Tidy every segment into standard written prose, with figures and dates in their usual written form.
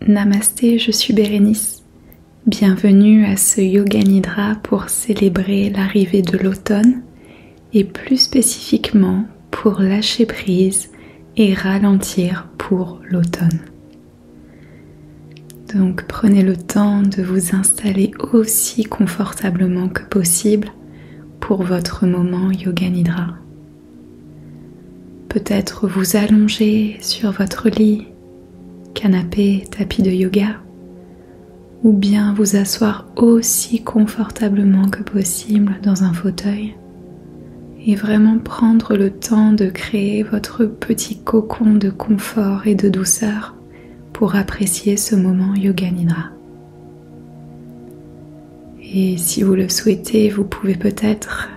Namasté, je suis Bérénice. Bienvenue à ce Yoga Nidra pour célébrer l'arrivée de l'automne et plus spécifiquement pour lâcher prise et ralentir pour l'automne. Donc prenez le temps de vous installer aussi confortablement que possible pour votre moment Yoga Nidra. Peut-être vous allonger sur votre lit, canapé, tapis de yoga, ou bien vous asseoir aussi confortablement que possible dans un fauteuil et vraiment prendre le temps de créer votre petit cocon de confort et de douceur pour apprécier ce moment Yoga Nidra. Et si vous le souhaitez, vous pouvez peut-être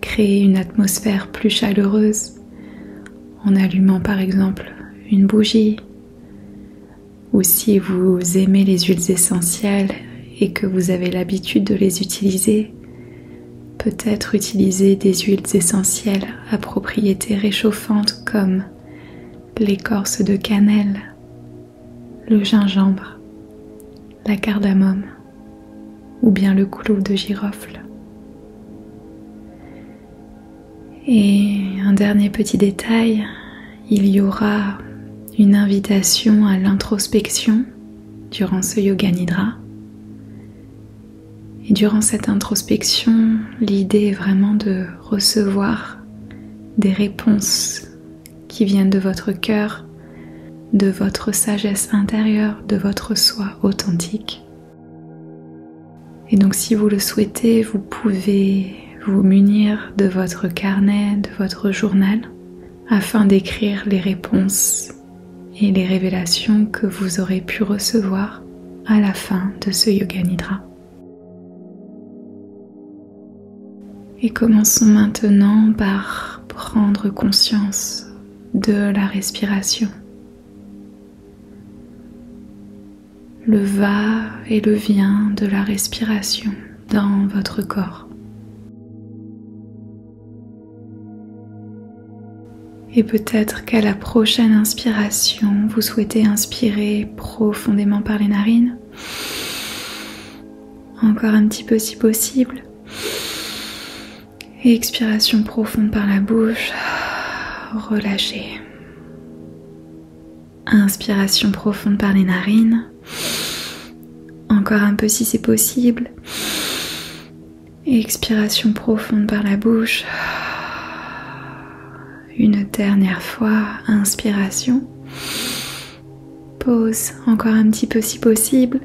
créer une atmosphère plus chaleureuse en allumant par exemple une bougie, ou si vous aimez les huiles essentielles et que vous avez l'habitude de les utiliser, peut-être utiliser des huiles essentielles à propriétés réchauffantes comme l'écorce de cannelle, le gingembre, la cardamome ou bien le clou de girofle. Et un dernier petit détail, il y aura une invitation à l'introspection durant ce Yoga Nidra. Et durant cette introspection, l'idée est vraiment de recevoir des réponses qui viennent de votre cœur, de votre sagesse intérieure, de votre soi authentique. Et donc si vous le souhaitez, vous pouvez vous munir de votre carnet, de votre journal, afin d'écrire les réponses et les révélations que vous aurez pu recevoir à la fin de ce Yoga Nidra. Et commençons maintenant par prendre conscience de la respiration. Le va et le vient de la respiration dans votre corps. Et peut-être qu'à la prochaine inspiration, vous souhaitez inspirer profondément par les narines. Encore un petit peu si possible. Et expiration profonde par la bouche. Relâchez. Inspiration profonde par les narines. Encore un peu si c'est possible. Et expiration profonde par la bouche. Une dernière fois, inspiration. Pause, encore un petit peu si possible.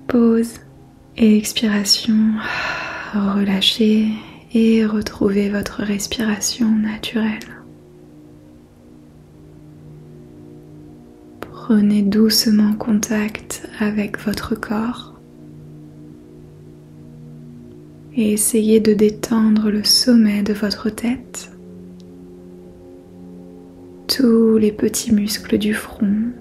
Pause et expiration. Relâchez et retrouvez votre respiration naturelle. Prenez doucement contact avec votre corps et essayez de détendre le sommet de votre tête. Tous les petits muscles du front,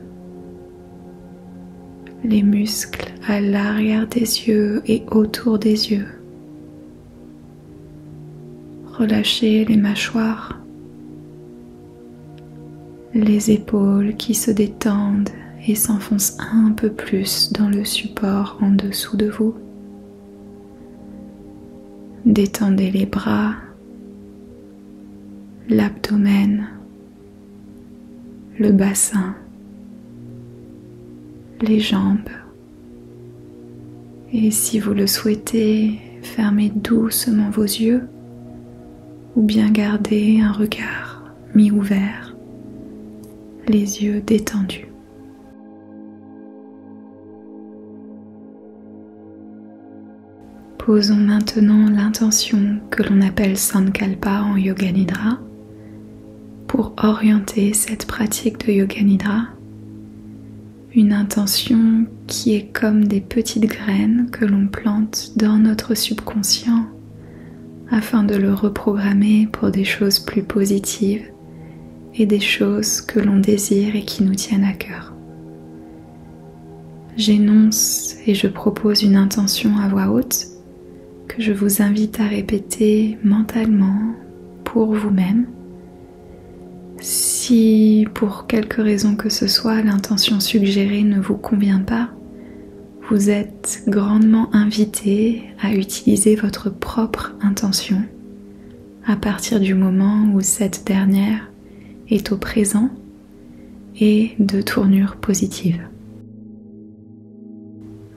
les muscles à l'arrière des yeux et autour des yeux. Relâchez les mâchoires, les épaules qui se détendent et s'enfoncent un peu plus dans le support en dessous de vous. Détendez les bras, l'abdomen, le bassin, les jambes. Et si vous le souhaitez, fermez doucement vos yeux ou bien gardez un regard mi-ouvert, les yeux détendus. Posons maintenant l'intention que l'on appelle Sankalpa en Yoga Nidra pour orienter cette pratique de Yoga Nidra. Une intention qui est comme des petites graines que l'on plante dans notre subconscient afin de le reprogrammer pour des choses plus positives et des choses que l'on désire et qui nous tiennent à cœur. J'énonce et je propose une intention à voix haute que je vous invite à répéter mentalement pour vous-même Si pour quelque raison que ce soit l'intention suggérée ne vous convient pas, vous êtes grandement invité à utiliser votre propre intention à partir du moment où cette dernière est au présent et de tournure positive.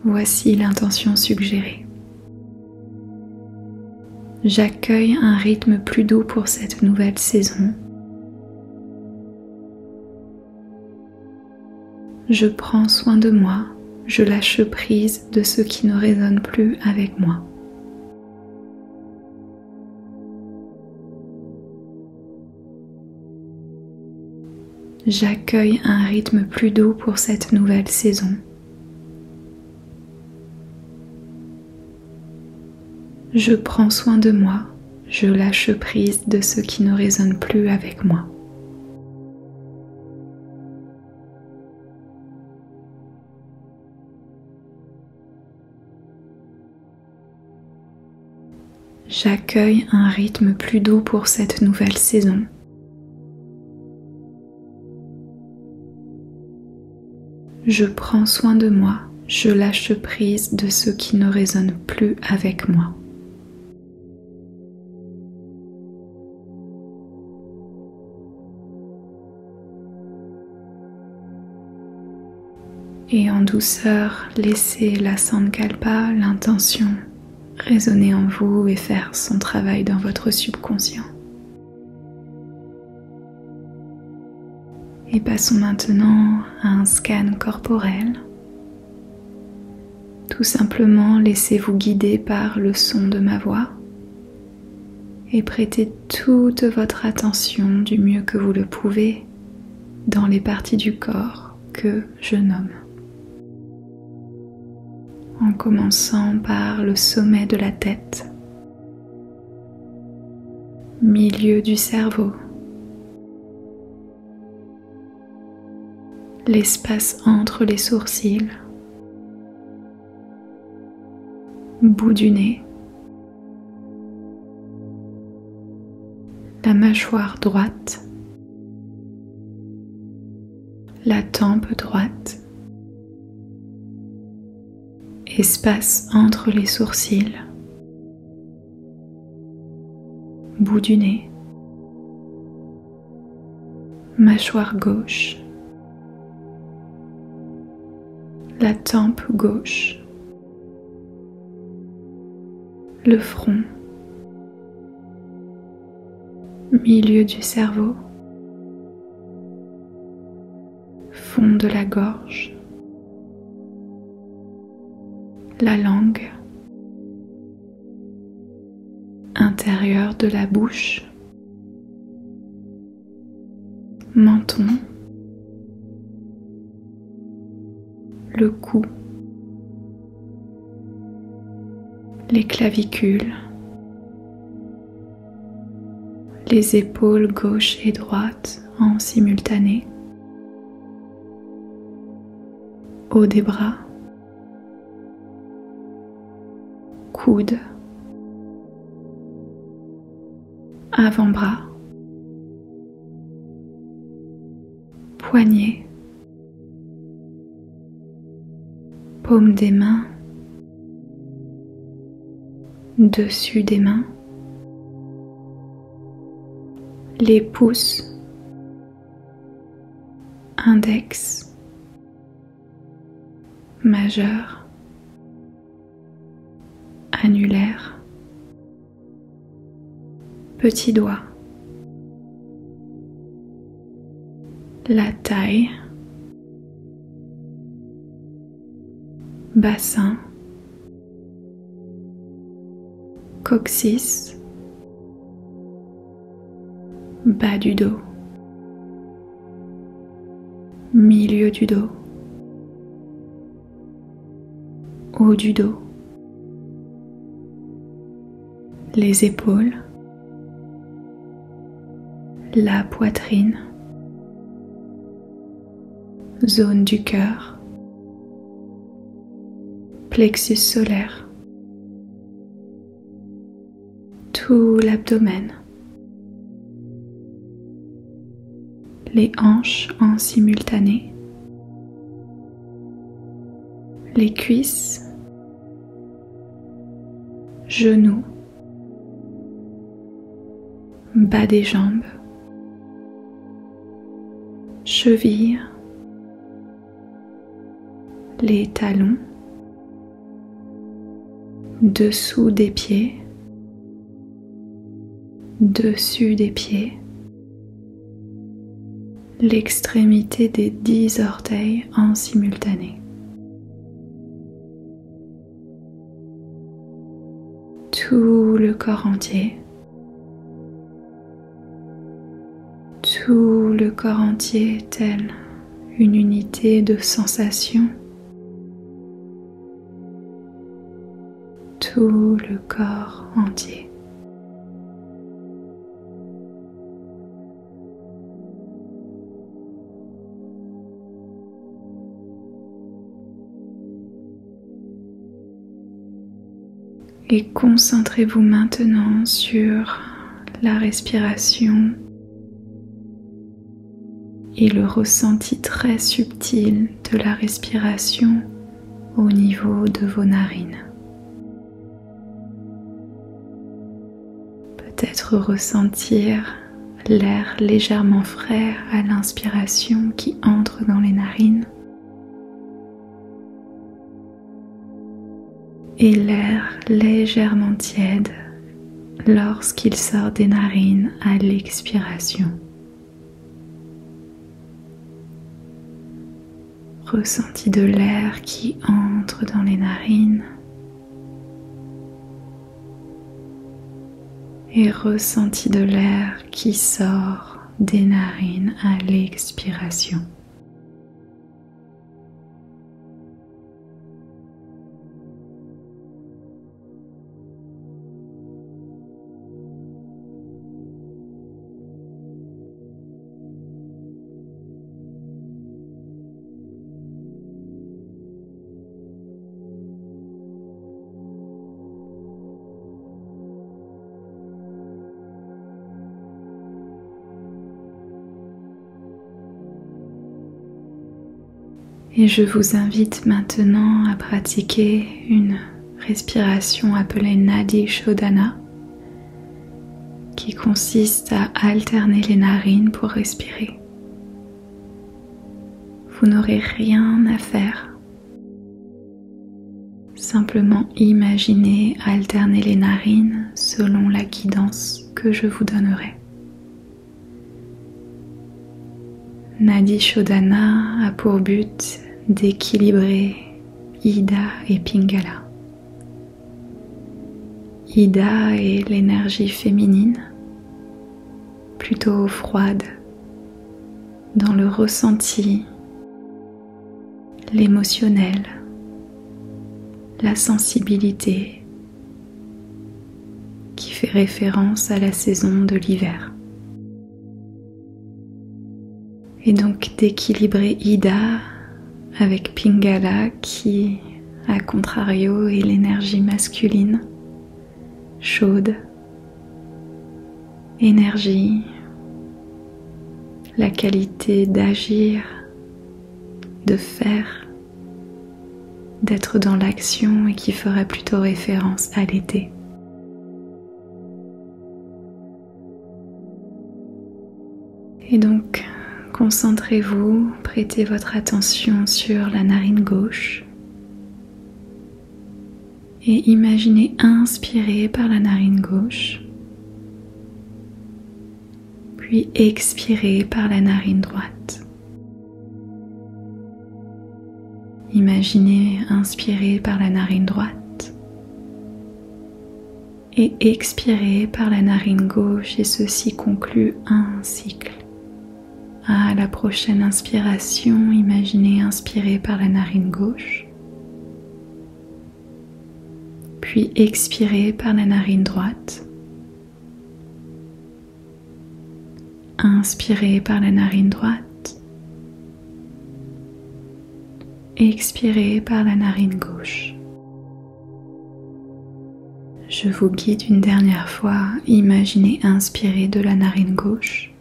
Voici l'intention suggérée. J'accueille un rythme plus doux pour cette nouvelle saison. Je prends soin de moi, je lâche prise de ce qui ne résonne plus avec moi. J'accueille un rythme plus doux pour cette nouvelle saison. Je prends soin de moi, je lâche prise de ce qui ne résonne plus avec moi. J'accueille un rythme plus doux pour cette nouvelle saison. Je prends soin de moi, je lâche prise de ce qui ne résonne plus avec moi. Et en douceur, laissez la Sankalpa, l'intention, résonner en vous et faire son travail dans votre subconscient. Et passons maintenant à un scan corporel. Tout simplement, laissez-vous guider par le son de ma voix et prêtez toute votre attention du mieux que vous le pouvez dans les parties du corps que je nomme. En commençant par le sommet de la tête, milieu du cerveau, l'espace entre les sourcils, bout du nez, la mâchoire droite, la tempe droite, espace entre les sourcils, bout du nez, mâchoire gauche, la tempe gauche, le front, milieu du cerveau, fond de la gorge, la langue, intérieur de la bouche, menton, le cou, les clavicules, les épaules gauche et droite en simultané, haut des bras, coude, avant-bras, poignet, paume des mains, dessus des mains, les pouces, index, majeur, annulaire, petit doigt, la taille, bassin, coccyx, bas du dos, milieu du dos, haut du dos, les épaules, la poitrine, zone du cœur, plexus solaire, tout l'abdomen, les hanches en simultané, les cuisses, genoux, bas des jambes, chevilles, les talons, dessous des pieds, dessus des pieds, l'extrémité des 10 orteils en simultané. Tout le corps entier, tout le corps entier tel une unité de sensation, tout le corps entier. Et concentrez-vous maintenant sur la respiration et le ressenti très subtil de la respiration au niveau de vos narines. Peut-être ressentir l'air légèrement frais à l'inspiration qui entre dans les narines et l'air légèrement tiède lorsqu'il sort des narines à l'expiration. Ressenti de l'air qui entre dans les narines et ressenti de l'air qui sort des narines à l'expiration. Et je vous invite maintenant à pratiquer une respiration appelée Nadi Shodhana, qui consiste à alterner les narines pour respirer. Vous n'aurez rien à faire. Simplement imaginez alterner les narines selon la guidance que je vous donnerai. Nadi Shodhana a pour but d'équilibrer Ida et Pingala. Ida est l'énergie féminine, plutôt froide, dans le ressenti, l'émotionnel, la sensibilité, qui fait référence à la saison de l'hiver. Et donc d'équilibrer Ida avec Pingala qui, à contrario, est l'énergie masculine, chaude, énergie, la qualité d'agir, de faire, d'être dans l'action et qui ferait plutôt référence à l'été. Et donc, concentrez-vous, prêtez votre attention sur la narine gauche et imaginez inspirer par la narine gauche, puis expirer par la narine droite. Imaginez inspirer par la narine droite et expirer par la narine gauche et ceci conclut un cycle. À la prochaine inspiration, imaginez inspirer par la narine gauche, puis expirer par la narine droite, inspirez par la narine droite, expirez par la narine gauche. Je vous guide une dernière fois, imaginez inspirer de la narine gauche,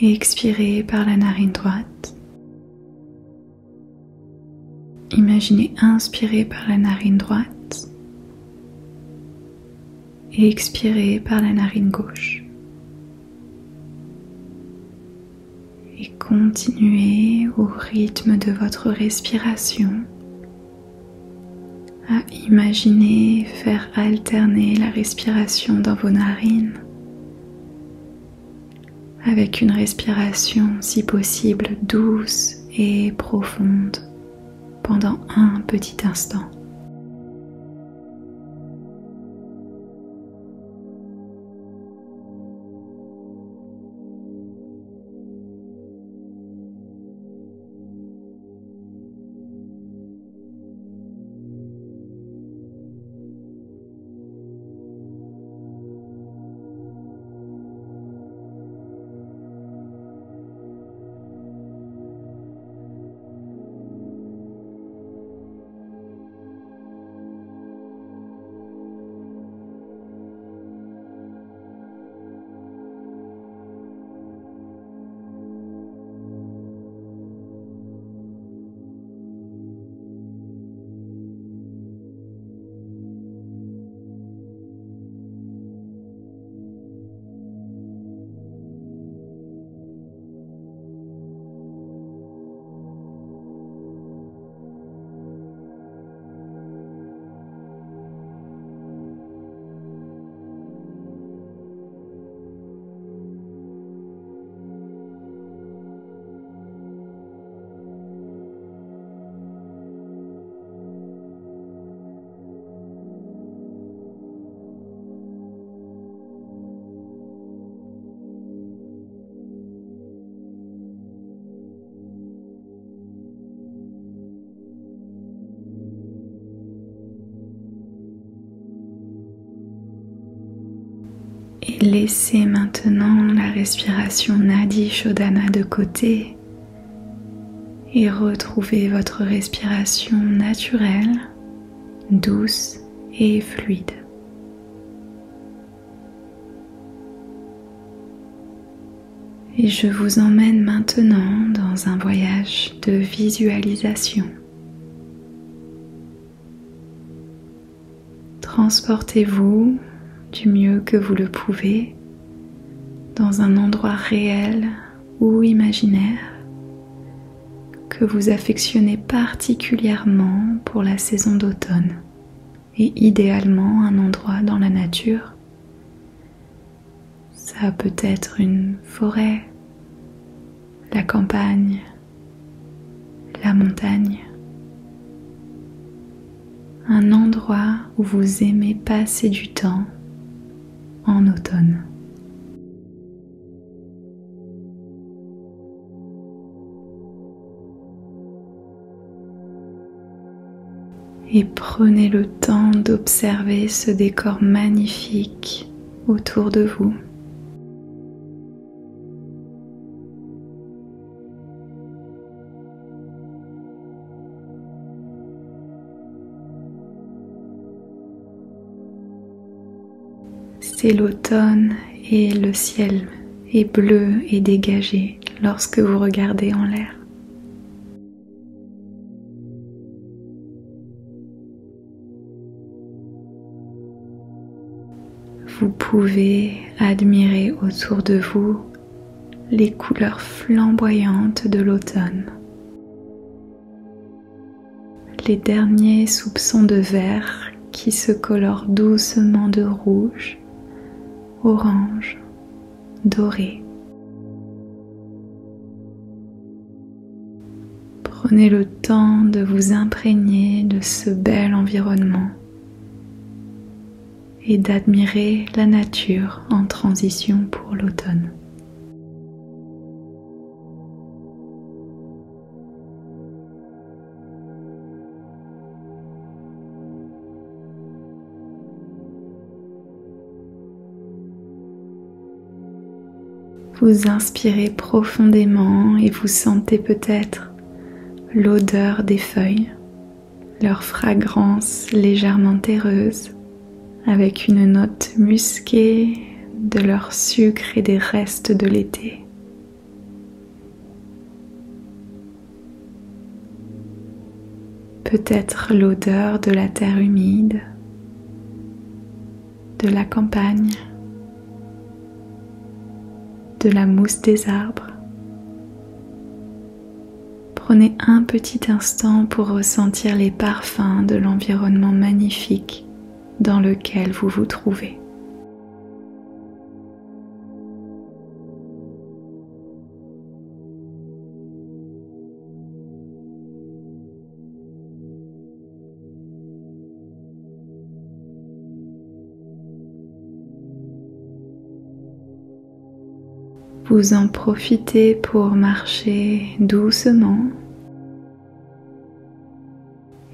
et expirez par la narine droite. Imaginez inspirer par la narine droite et expirer par la narine gauche. Et continuez au rythme de votre respiration à imaginer faire alterner la respiration dans vos narines avec une respiration si possible douce et profonde pendant un petit instant. Et laissez maintenant la respiration Nadi Shodhana de côté et retrouvez votre respiration naturelle, douce et fluide. Et je vous emmène maintenant dans un voyage de visualisation. Transportez-vous du mieux que vous le pouvez dans un endroit réel ou imaginaire que vous affectionnez particulièrement pour la saison d'automne et idéalement un endroit dans la nature. Ça peut être une forêt, la campagne, la montagne. Un endroit où vous aimez passer du temps en automne. Et prenez le temps d'observer ce décor magnifique autour de vous. C'est l'automne et le ciel est bleu et dégagé lorsque vous regardez en l'air. Vous pouvez admirer autour de vous les couleurs flamboyantes de l'automne. Les derniers soupçons de vert qui se colorent doucement de rouge, orange, doré. Prenez le temps de vous imprégner de ce bel environnement et d'admirer la nature en transition pour l'automne. Vous inspirez profondément et vous sentez peut-être l'odeur des feuilles, leur fragrance légèrement terreuse, avec une note musquée de leur sucre et des restes de l'été. peut-être l'odeur de la terre humide, de la campagne, de la mousse des arbres. Prenez un petit instant pour ressentir les parfums de l'environnement magnifique dans lequel vous vous trouvez. Vous en profitez pour marcher doucement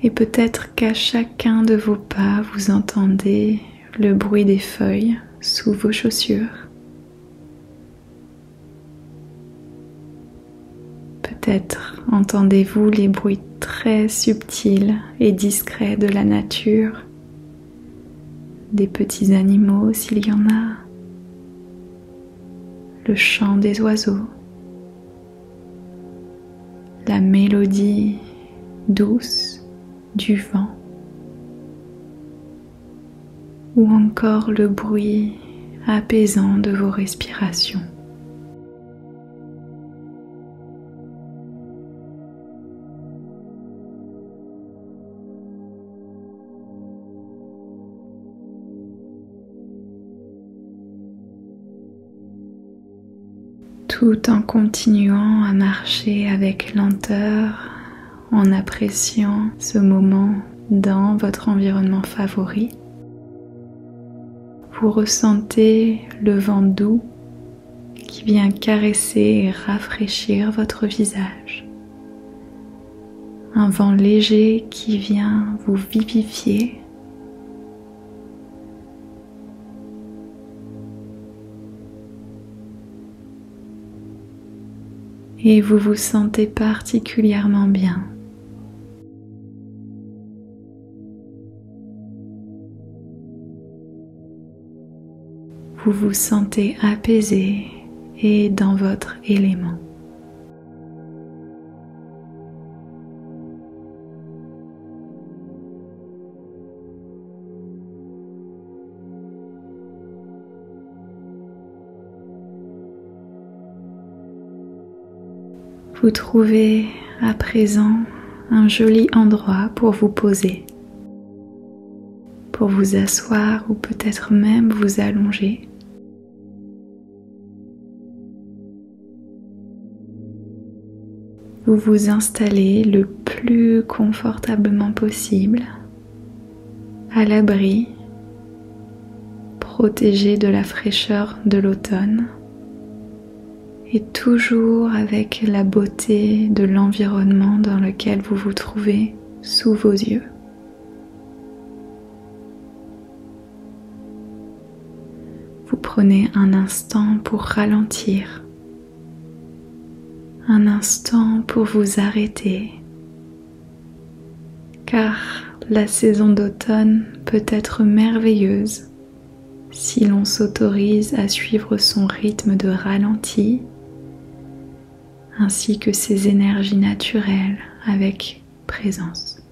et peut-être qu'à chacun de vos pas vous entendez le bruit des feuilles sous vos chaussures. Peut-être entendez-vous les bruits très subtils et discrets de la nature, des petits animaux s'il y en a, le chant des oiseaux, la mélodie douce du vent ou encore le bruit apaisant de vos respirations. Tout en continuant à marcher avec lenteur, en appréciant ce moment dans votre environnement favori. Vous ressentez le vent doux qui vient caresser et rafraîchir votre visage. Un vent léger qui vient vous vivifier. Et vous vous sentez particulièrement bien. Vous vous sentez apaisé et dans votre élément. Vous trouvez à présent un joli endroit pour vous poser, pour vous asseoir ou peut-être même vous allonger. Vous vous installez le plus confortablement possible, à l'abri, protégé de la fraîcheur de l'automne. Et toujours avec la beauté de l'environnement dans lequel vous vous trouvez sous vos yeux. Vous prenez un instant pour ralentir, un instant pour vous arrêter, car la saison d'automne peut être merveilleuse si l'on s'autorise à suivre son rythme de ralenti ainsi que ses énergies naturelles avec présence.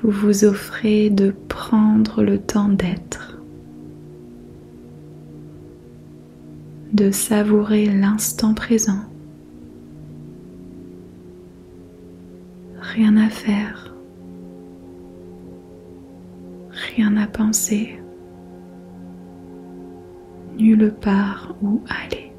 Vous vous offrez de prendre le temps d'être, de savourer l'instant présent. Rien à faire, rien à penser. Nulle part où aller.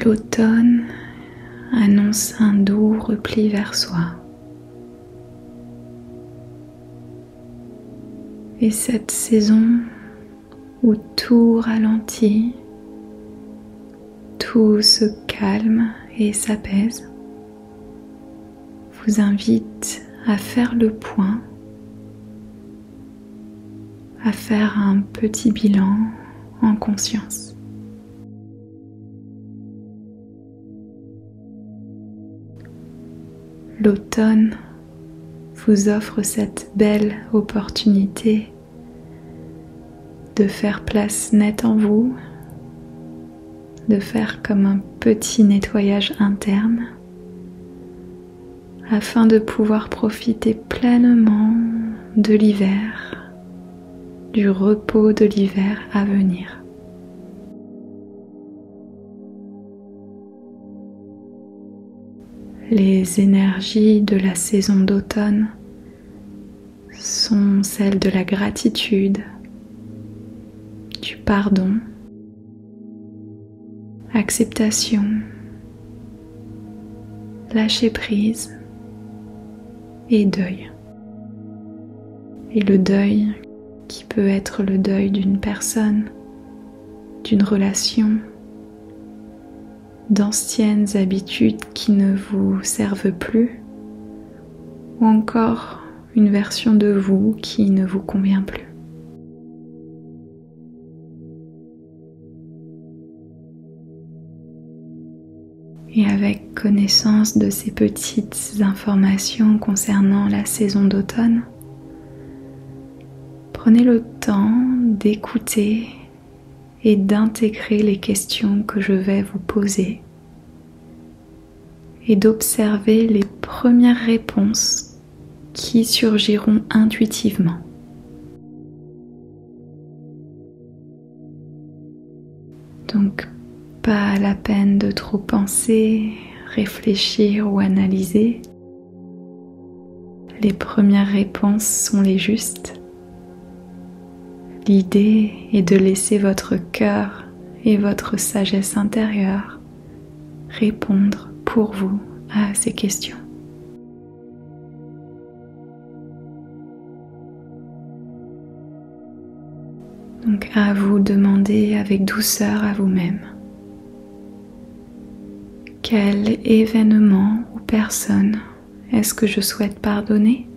L'automne annonce un doux repli vers soi. Et cette saison où tout ralentit, tout se calme et s'apaise, vous invite à faire le point, à faire un petit bilan en conscience. L'automne vous offre cette belle opportunité de faire place nette en vous, de faire comme un petit nettoyage interne afin de pouvoir profiter pleinement de l'hiver, du repos de l'hiver à venir. Les énergies de la saison d'automne sont celles de la gratitude, du pardon, acceptation, lâcher prise et deuil. Et le deuil qui peut être le deuil d'une personne, d'une relation, d'anciennes habitudes qui ne vous servent plus, ou encore une version de vous qui ne vous convient plus. Et avec connaissance de ces petites informations concernant la saison d'automne, prenez le temps d'écouter et d'intégrer les questions que je vais vous poser et d'observer les premières réponses qui surgiront intuitivement. Donc, pas la peine de trop penser, réfléchir ou analyser. Les premières réponses sont les justes. L'idée est de laisser votre cœur et votre sagesse intérieure répondre pour vous à ces questions. Donc à vous demander avec douceur à vous-même, quel événement ou personne est-ce que je souhaite pardonner ?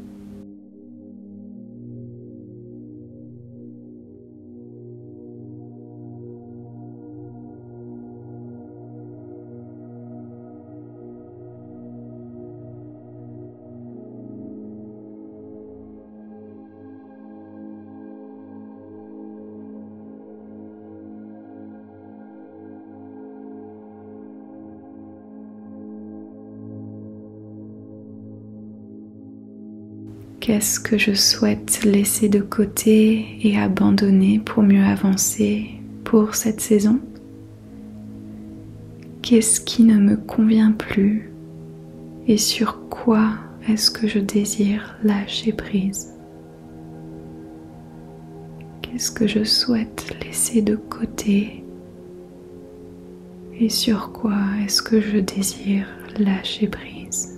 Qu'est-ce que je souhaite laisser de côté et abandonner pour mieux avancer pour cette saison ? Qu'est-ce qui ne me convient plus et sur quoi est-ce que je désire lâcher prise ? Qu'est-ce que je souhaite laisser de côté et sur quoi est-ce que je désire lâcher prise ?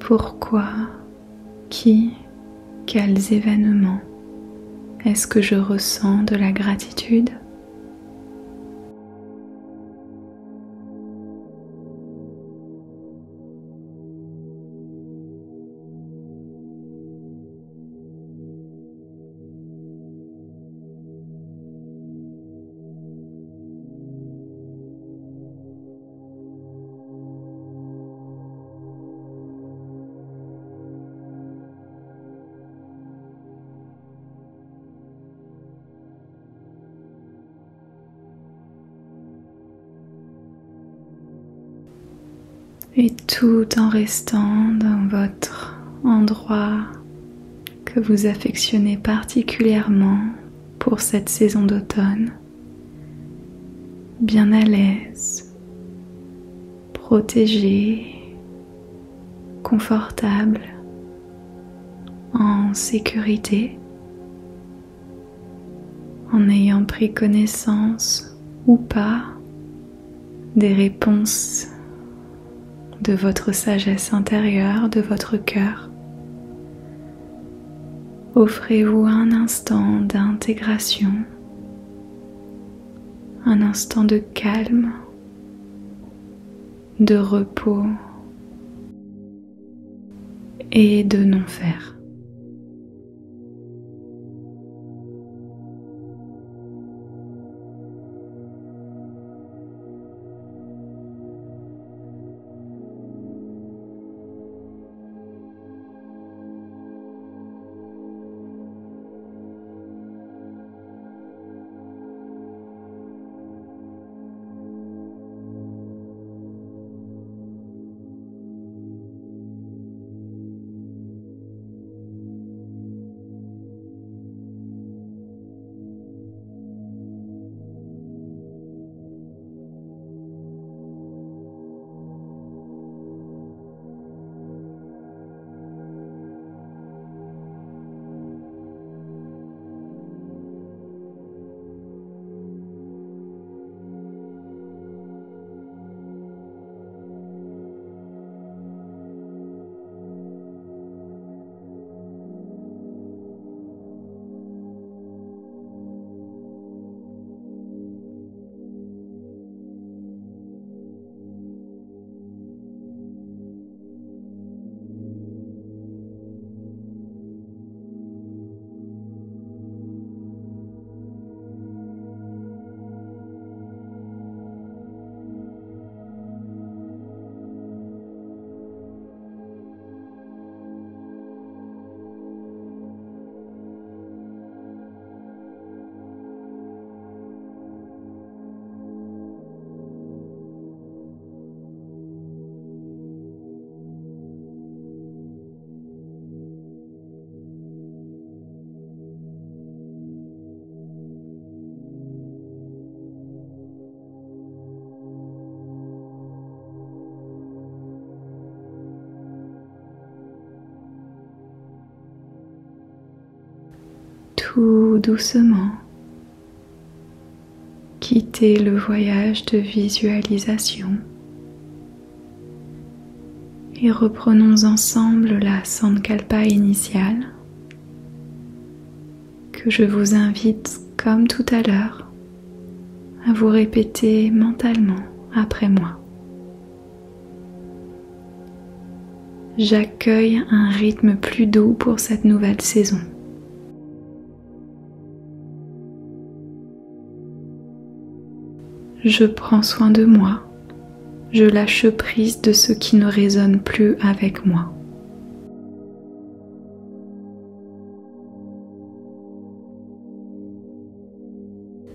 Pourquoi, qui, quels événements est-ce que je ressens de la gratitude ? Et tout en restant dans votre endroit que vous affectionnez particulièrement pour cette saison d'automne, bien à l'aise, protégé, confortable, en sécurité, en ayant pris connaissance ou pas des réponses de votre sagesse intérieure, de votre cœur. Offrez-vous un instant d'intégration, un instant de calme, de repos et de non-faire. Tout doucement, quittez le voyage de visualisation et reprenons ensemble la Sankalpa initiale que je vous invite, comme tout à l'heure, à vous répéter mentalement après moi. J'accueille un rythme plus doux pour cette nouvelle saison. Je prends soin de moi, je lâche prise de ce qui ne résonne plus avec moi.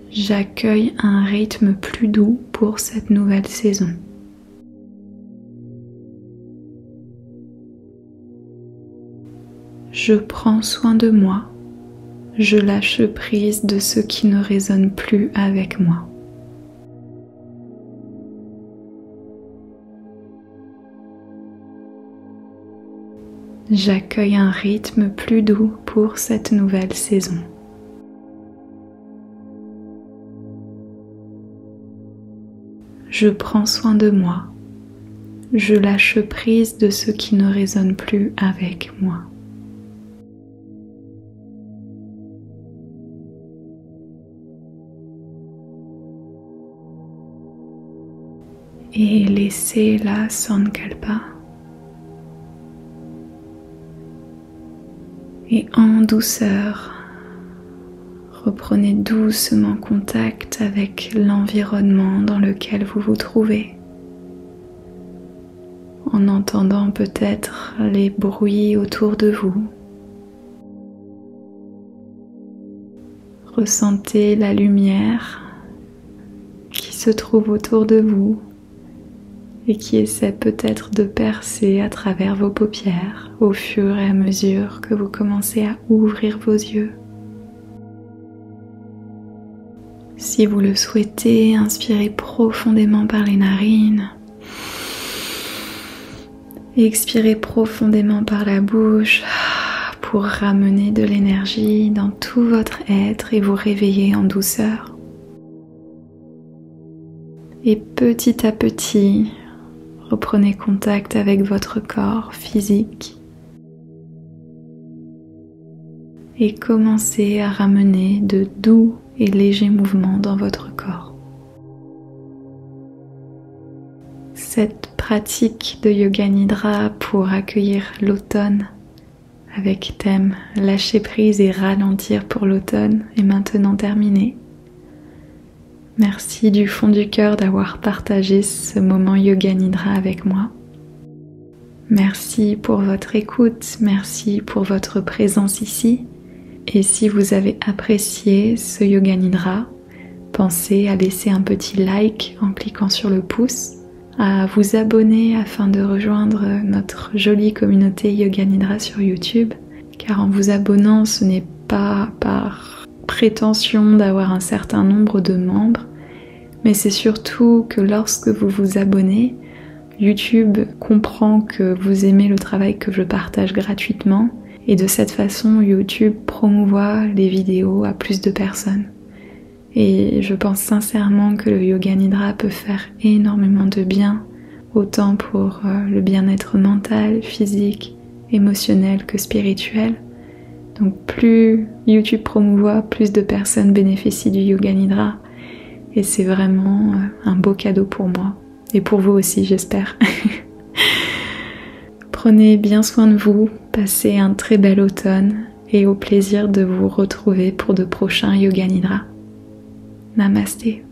J'accueille un rythme plus doux pour cette nouvelle saison. Je prends soin de moi, je lâche prise de ce qui ne résonne plus avec moi. J'accueille un rythme plus doux pour cette nouvelle saison. Je prends soin de moi, je lâche prise de ce qui ne résonne plus avec moi. Et laissez la Sankalpa. Et en douceur, reprenez doucement contact avec l'environnement dans lequel vous vous trouvez, en entendant peut-être les bruits autour de vous. Ressentez la lumière qui se trouve autour de vous et qui essaie peut-être de percer à travers vos paupières au fur et à mesure que vous commencez à ouvrir vos yeux. Si vous le souhaitez, inspirez profondément par les narines. Expirez profondément par la bouche pour ramener de l'énergie dans tout votre être et vous réveiller en douceur. Et petit à petit, reprenez contact avec votre corps physique et commencez à ramener de doux et légers mouvements dans votre corps. Cette pratique de Yoga Nidra pour accueillir l'automne avec thème lâcher prise et ralentir pour l'automne est maintenant terminée. Merci du fond du cœur d'avoir partagé ce moment Yoga Nidra avec moi. Merci pour votre écoute, merci pour votre présence ici. Et si vous avez apprécié ce Yoga Nidra, pensez à laisser un petit like en cliquant sur le pouce, à vous abonner afin de rejoindre notre jolie communauté Yoga Nidra sur YouTube, car en vous abonnant, ce n'est pas par prétention d'avoir un certain nombre de membres, mais c'est surtout que lorsque vous vous abonnez, YouTube comprend que vous aimez le travail que je partage gratuitement, et de cette façon, YouTube promouvoit les vidéos à plus de personnes. Et je pense sincèrement que le Yoga Nidra peut faire énormément de bien, autant pour le bien-être mental, physique, émotionnel que spirituel. Donc plus YouTube promouvoit, plus de personnes bénéficient du Yoga Nidra. Et c'est vraiment un beau cadeau pour moi. Et pour vous aussi, j'espère. Prenez bien soin de vous, passez un très bel automne et au plaisir de vous retrouver pour de prochains Yoga Nidra. Namasté.